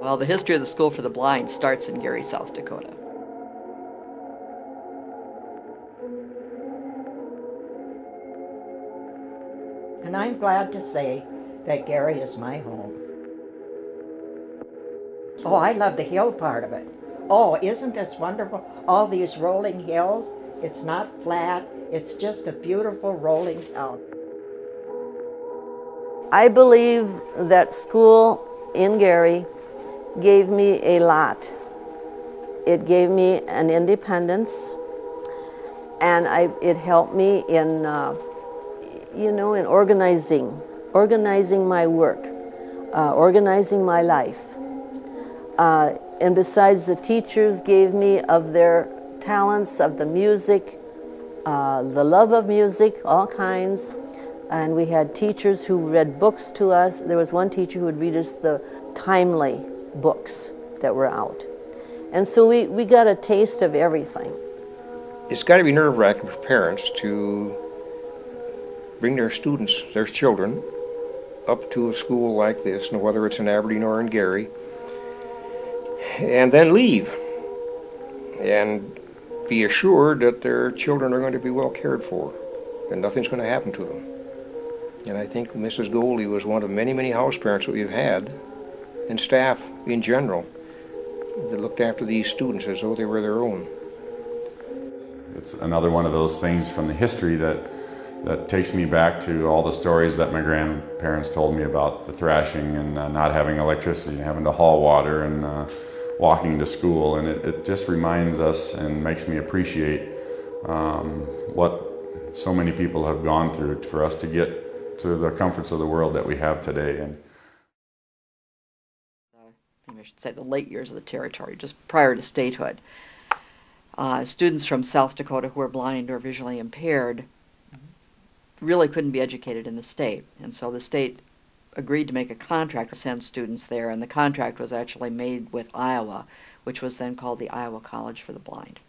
Well, the history of the School for the Blind starts in Gary, South Dakota. And I'm glad to say that Gary is my home. Oh, I love the hill part of it. Oh, isn't this wonderful? All these rolling hills. It's not flat. It's just a beautiful rolling town. I believe that school in Gary gave me a lot. It gave me an independence, and it helped me in, in organizing my work, organizing my life. And besides, the teachers gave me of their talents, of the music, the love of music, all kinds. And we had teachers who read books to us. There was one teacher who would read us the timely books that were out. And so we got a taste of everything. It's got to be nerve-wracking for parents to bring their students, their children, up to a school like this, whether it's in Aberdeen or in Gary, and then leave and be assured that their children are going to be well cared for and nothing's going to happen to them. And I think Mrs. Goldie was one of many, many house parents that we've had, and staff in general, that looked after these students as though they were their own. It's another one of those things from the history that takes me back to all the stories that my grandparents told me about the thrashing and not having electricity and having to haul water and walking to school. And it just reminds us and makes me appreciate what so many people have gone through for us to get to the comforts of the world that we have today. And I should say the late years of the territory, just prior to statehood. Students from South Dakota who were blind or visually impaired really couldn't be educated in the state. And so the state agreed to make a contract to send students there, and the contract was actually made with Iowa, which was then called the Iowa College for the Blind.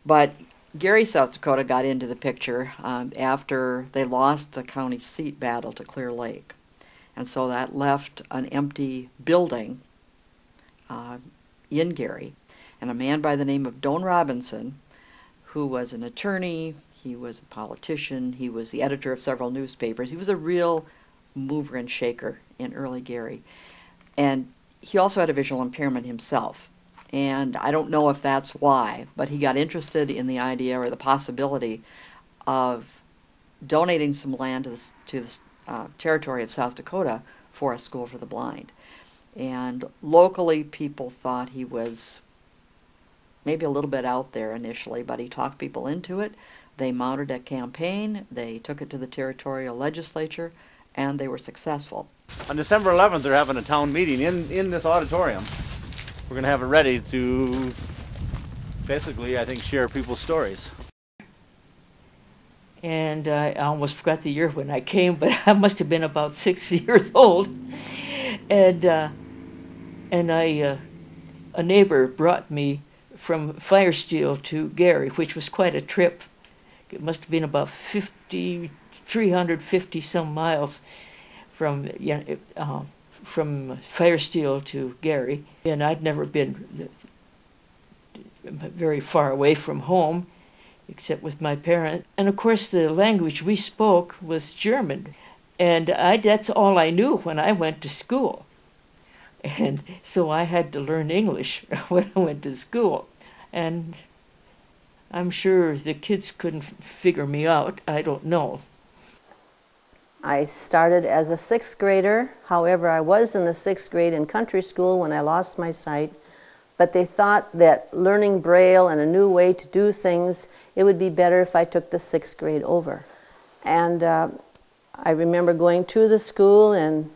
But Gary, South Dakota got into the picture after they lost the county seat battle to Clear Lake. And so that left an empty building in Gary. And a man by the name of Doane Robinson, who was an attorney, he was a politician, he was the editor of several newspapers. He was a real mover and shaker in early Gary. And he also had a visual impairment himself. And I don't know if that's why, but he got interested in the idea or the possibility of donating some land to the territory of South Dakota for a school for the blind. And locally, people thought he was maybe a little bit out there initially, but he talked people into it. They mounted a campaign, they took it to the territorial legislature, and they were successful. On December 11th, they're having a town meeting in this auditorium. We're going to have it ready to basically, I think, share people's stories. And I almost forgot the year when I came, but I must have been about 6 years old. And a neighbor brought me from Firesteel to Gary, which was quite a trip. It must have been about 350 some miles from Firesteel to Gary. And I'd never been very far away from home, except with my parents. And of course the language we spoke was German. And that's all I knew when I went to school. And so I had to learn English when I went to school. And I'm sure the kids couldn't figure me out. I don't know. I started as a 6th grader. However, I was in the 6th grade in country school when I lost my sight. But they thought that learning Braille and a new way to do things, it would be better if I took the 6th grade over. And I remember going to the school and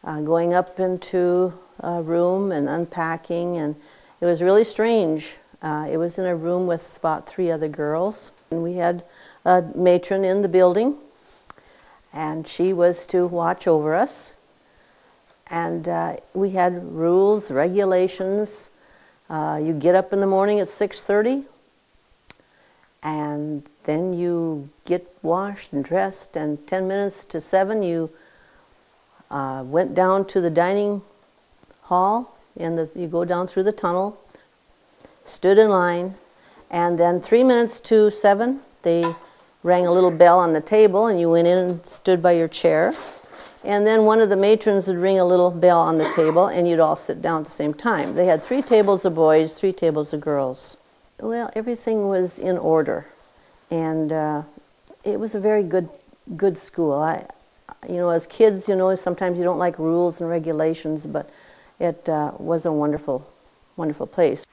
going up into a room and unpacking, and it was really strange. It was in a room with about 3 other girls, and we had a matron in the building, and she was to watch over us. And we had rules, regulations. You get up in the morning at 6:30, and then you get washed and dressed, and 10 minutes to 7 you went down to the dining hall And you go down through the tunnel, stood in line, and then 3 minutes to 7, they rang a little bell on the table, and you went in and stood by your chair. And then one of the matrons would ring a little bell on the table, and you'd all sit down at the same time. They had 3 tables of boys, 3 tables of girls. Well, everything was in order, and it was a very good school. As kids, sometimes you don't like rules and regulations, but it was a wonderful, wonderful place.